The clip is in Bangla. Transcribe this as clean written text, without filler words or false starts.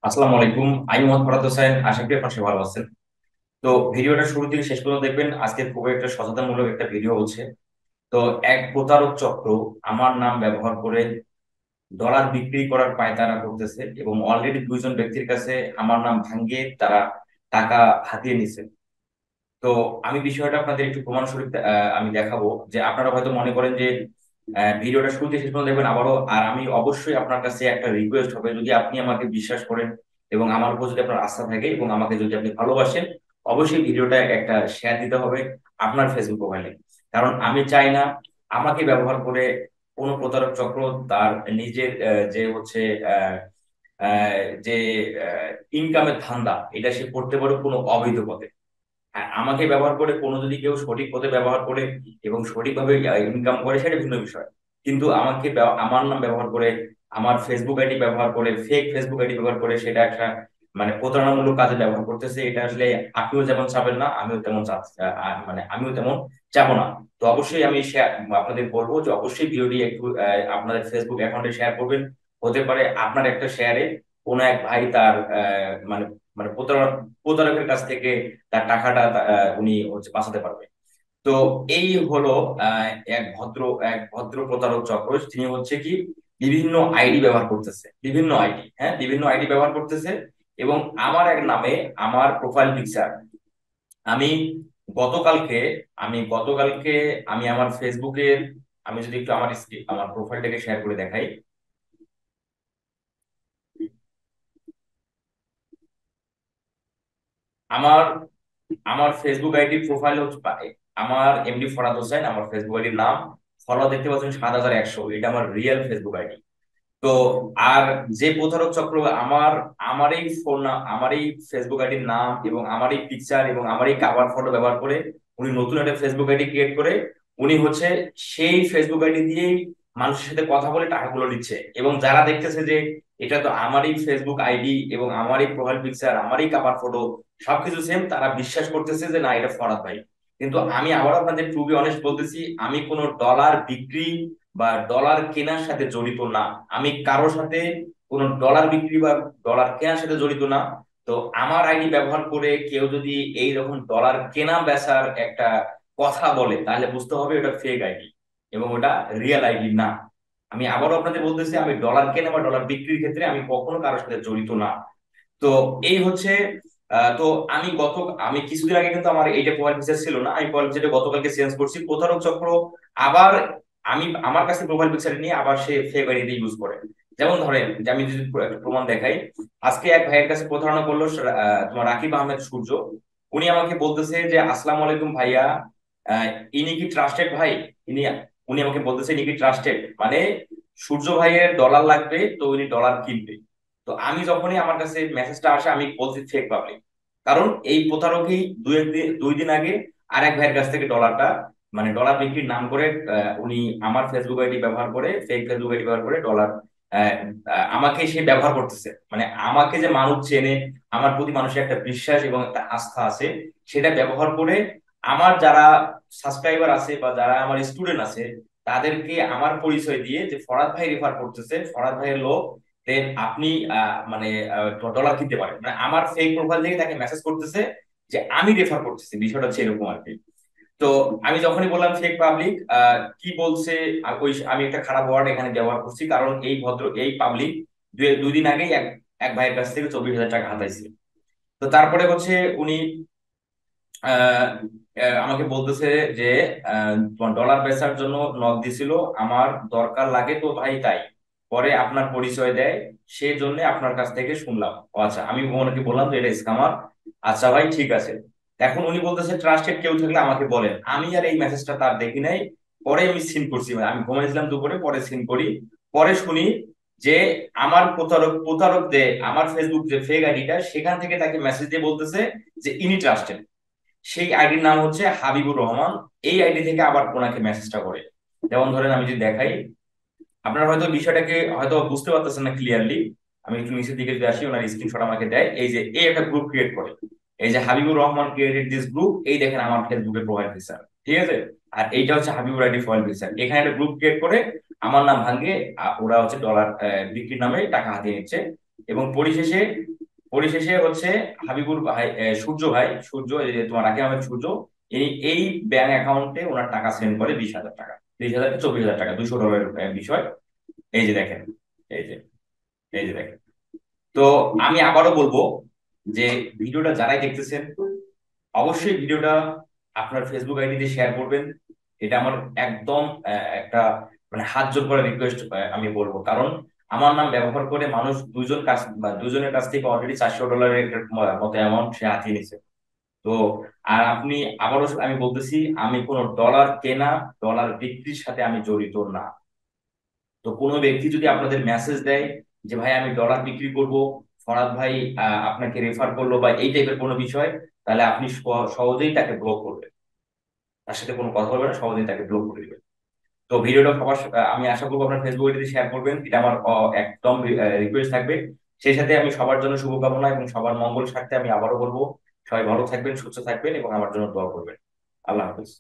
আসসালামু আলাইকুম। আমি মোহাম্মদ ফরাদ হোসেন, আশা করি আপনার সবাই ভালো আছেন। তো ভিডিওটা শুরু থেকে শেষ পর্যন্ত দেখবেন। আজকে খুব একটা সচেতনমূলক একটা ভিডিও হচ্ছে। তো এক প্রতারক চক্র আমার নাম ব্যবহার করে ডলার বিক্রি করার পায়তারা করতেছে এবং অলরেডি দুইজন ব্যক্তির কাছে আমার নাম ভাঙিয়ে তারা টাকা হাতিয়ে নিছে। তো আমি বিষয়টা আপনাদের একটু প্রমাণ স্বরূপ আমি দেখাবো, যে আপনারা হয়তো মনে করেন যে ভিডিওটা শুরু থেকে শেষ পর্যন্ত দেখবেন আবারও। আর আমি অবশ্যই আপনার কাছে একটা রিকোয়েস্ট হবে, যদি আপনি আমাকে বিশ্বাস করেন এবং আমার উপর যদি আপনার আস্থা থাকে এবং আমাকে যদি আপনি ভালোবাসেন, অবশ্যই ভিডিওটা একটা শেয়ার দিতে হবে আপনার ফেসবুক প্রোফাইলে। কারণ আমি চাই না আমাকে ব্যবহার করে কোনো প্রতারক চক্র তার নিজের যে হচ্ছে আহ আহ, যে ইনকামের ধান্দা এটা সে করতে পারে কোনো অবৈধ পথে। হ্যাঁ, আমাকে ব্যবহার করে কোনো যদি কেউ সঠিক পথে ব্যবহার করে এবং সঠিকভাবে ইনকাম করে সেটা ভিন্ন বিষয়। কিন্তু আমাকে আমার নাম ব্যবহার করে, আমার ফেসবুক আইডি ব্যবহার করে, ফেক ফেসবুক আইডি ব্যবহার করে সেটা একটা মানে প্রতারণামূলক কাজে ব্যবহার করতেছে। এটা আসলে আপনিও যেমন চাবেন না, আমিও তেমন মানে আমিও তেমন চাবো না। তো অবশ্যই আমি আপনাদের বলবো যে অবশ্যই ভিডিওটি একটু আপনাদের ফেসবুক অ্যাকাউন্টে শেয়ার করবেন। হতে পারে আপনার একটা শেয়ারে কোনো এক ভাই তার মানে মানে প্রতারকের কাছ থেকে তার টাকাটা উনি হচ্ছে বাঁচাতে পারবে। তো এই হলো আহ, এক ভদ্র প্রতারক চক্র। তিনি হচ্ছে কি বিভিন্ন আইডি ব্যবহার করতেছে, বিভিন্ন আইডি, হ্যাঁ বিভিন্ন আইডি ব্যবহার করতেছে। এবং আমার এক নামে আমার প্রোফাইল পিকচার, আমি গতকালকে গতকালকে আমি আমার ফেসবুকের, আমি যদি একটু আমার প্রোফাইলটাকে শেয়ার করে দেখাই। আমার আমার ফেসবুক আইডি প্রোফাইল হচ্ছে আমার এমডি ফরাদ হোসেন, আমার ফেসবুক আইডির নাম। ফলো দেখতে পাচ্ছেন ৭,১০০, এটা আমার রিয়েল ফেসবুক আইডি। তো আর যে প্রতারক চক্র আমার আমার এই আমার এই ফেসবুক আইডির নাম এবং আমার এই পিকচার এবং আমার এই কাভার ফটো ব্যবহার করে উনি নতুন একটা ফেসবুক আইডি ক্রিয়েট করে উনি হচ্ছে সেই ফেসবুক আইডি দিয়েই মানুষের সাথে কথা বলে টাকাগুলো নিচ্ছে। এবং যারা দেখতেছে যে এটা তো আমারই ফেসবুক আইডি এবং আমারই প্রোফাইল পিকচার, আমারই কাভার ফটো, সবকিছু সেম, তারা বিশ্বাস করতেছে যে না এটা ফরাদ ভাই। কিন্তু আমি আবার আপনাদের টু বি অনেস্ট বলতেছি, আমি কোনো ডলার বিক্রি বা ডলার কেনার সাথে জড়িত না। আমি কারোর সাথে কোনো ডলার বিক্রি বা ডলার কেনার সাথে জড়িত না। তো আমার আইডি ব্যবহার করে কেউ যদি এই রকম ডলার কেনা বেচার একটা কথা বলে তাহলে বুঝতে হবে ওটা ফেক আইডি এবং ওটা রিয়েল আইডি না। আমি আবারও আপনাদের বলতেছি, আমি ডলার কেনা বা ডলার বিক্রির ক্ষেত্রে আমি কখনো কারোর সাথে জড়িত না। তো এই হচ্ছে তো আমি কিছুদিন আগে কিন্তু আমার এইটা প্রোফাইল পিকচার ছিল না, আমি প্রোফাইল পিকচারটা গতকালকে চেঞ্জ করছি। প্রতারক চক্র আবার আমার কাছে প্রোফাইল পিকচার নিয়ে আবার সে ফেক আইডি ইউজ করে। যেমন ধরেন যে আমি যদি একটা প্রমাণ দেখাই, আজকে এক ভাইয়ের কাছে প্রতারণা করলো তোমার রাকিব আহমেদ সূর্য। উনি আমাকে বলতেছে যে আসসালামু আলাইকুম ভাইয়া, আহ, ইনি কি ট্রাস্টেড ভাই? ইনি উনি আমাকে বলতেছে ইনি কি ট্রাস্টেড, মানে সূর্য ভাইয়ের ডলার লাগবে তো উনি ডলার কিনবে। তো আমি যখনই আমার কাছে মেসেজটা আসে আমি বলছি ফেক পাবলিক। কারণ এই প্রতারকই দুই দিন আগে আরেক ভাইয়ের কাছ থেকে ডলারটা মানে ডলার বিক্রির নাম করে উনি আমার ফেসবুক আইডি ব্যবহার করে, ফেক ফেসবুক আইডি ব্যবহার করে ডলার আমাকে সে ব্যবহার করতেছে। মানে আমাকে যে মানুষ চেনে, আমার প্রতি মানুষের একটা বিশ্বাস এবং একটা আস্থা আছে, সেটা ব্যবহার করে আমার যারা সাবস্ক্রাইবার আছে বা যারা আমার স্টুডেন্ট আছে তাদেরকে আমার পরিচয় দিয়ে যে ফরাদ ভাই রেফার করতেছে, ফরাদ ভাইয়ের লোক, দেন আপনি মানে ডলার কিনতে পারেন, মানে আমার ফেক প্রোফাইল থেকে তাকে মেসেজ করতেছে যে আমি রেফার করতেছি। বিষয়টা হচ্ছে এরকম আর কি। তো আমি যখনই বললাম ফেক পাবলিক, কি বলছে, ওই আমি একটা খারাপ ওয়ার্ড এখানে ব্যবহার করছি, কারণ এই পাবলিক দুই দিন আগেই এক এক ভাইয়ের কাছ থেকে 24,000 টাকা হাতাইছে। তো তারপরে হচ্ছে উনি আহ, আমাকে বলতেছে যে তোমার ডলার বেচার জন্য নক দিছিল, আমার দরকার লাগে তো ভাই, তাই পরে আপনার পরিচয় দেয়, সেই জন্য আপনার কাছ থেকে শুনলাম। ও আচ্ছা, আমি ওনাকে বললাম যে এটা স্ক্যামার। আচ্ছা ভাই ঠিক আছে। এখন উনি বলতেছে ট্রাস্টেড কেউ থাকলে আমাকে বলেন। আমি আর এই মেসেজটা তার দেখি নাই, পরে আমি সিন করছি, মানে আমি ঘুমাইছিলাম দুপুরে, পরে সিন করি। পরে শুনি যে আমার প্রতারক দে আমার ফেসবুক যে ফেক আইডিটা, সেখান থেকে তাকে মেসেজ দিয়ে বলতেছে যে ইনি ট্রাস্টেড। সেই আইডির নাম হচ্ছে হাবিবুর রহমান। এই আইডি থেকে আবার ওনাকে মেসেজটা করে। যেমন ধরেন আমি যদি দেখাই, আপনারা হয়তো বিষয়টাকে হয়তো বুঝতে পারতেছেন না ক্লিয়ারলি। আমি একটু নিচের দিকে যদি আসি, ওনার স্ক্রিনশট আমাকে দেয়, এই যে এই একটা গ্রুপ ক্রিয়েট করে, এই যে Habibur Rahman created this group, এই দেখেন আমার ফেসবুকের প্রোফাইল পিকচার, ঠিক আছে। আর এইটা হচ্ছে হাবিবুর আইডি প্রোফাইল পিকচার। এখানে একটা গ্রুপ ক্রিয়েট করে আমার নাম ভাঙিয়ে ওরা হচ্ছে ডলার বিক্রির নামে টাকা হাতিয়ে নিচ্ছে। এবং পরিশেষে পরিশেষে হচ্ছে হাবিবুর ভাই, সূর্য ভাই, সূর্য, এই যে তোমার রাকিব আহমেদ সূর্য, এই ব্যাংক অ্যাকাউন্টে ওনার টাকা সেন্ড করে 20,000 টাকা, 30,000 কি 24,000 টাকা, $200 বিষয়। এই যে দেখেন, এই যে এই যে দেখেন। তো আমি আবারও বলবো যে ভিডিওটা যারাই দেখতেছেন, অবশ্যই ভিডিওটা আপনার ফেসবুক আইডিতে শেয়ার করবেন। এটা আমার একদম একটা মানে হাত জোড় করা রিকোয়েস্ট আমি বলবো, কারণ আমার নাম ব্যবহার করে মানুষ দুজন কাছ বা দুজনের কাছ থেকে অলরেডি $400 একটা মতো অ্যামাউন্ট সে হাতিয়ে নিছে। তো আর আপনি, আবারও আমি বলতেছি, আমি কোনো ডলার কেনা ডলার বিক্রির সাথে আমি জড়িত না। তো কোনো ব্যক্তি যদি আপনাদের মেসেজ দেয় যে ভাই আমি ডলার বিক্রি করব, ফরাদ ভাই আপনাকে রেফার করলো বা এই টাইপের কোনো বিষয়, তাহলে আপনি সহজেই তাকে ব্লক করবেন, তার সাথে কোনো কথা বলবেন না, সহজেই তাকে ব্লক করে দিবেন। তো ভিডিওটা সবার আমি আশা করবো আপনার ফেসবুক আইডিতে শেয়ার করবেন, এটা আমার একদম রিকোয়েস্ট থাকবে। সেই সাথে আমি সবার জন্য শুভকামনা এবং সবার মঙ্গল স্বার্থে আমি আবারও বলবো, সবাই ভালো থাকবেন, সুস্থ থাকবেন এবং আমার জন্য দোয়া করবেন। আল্লাহ হাফেজ।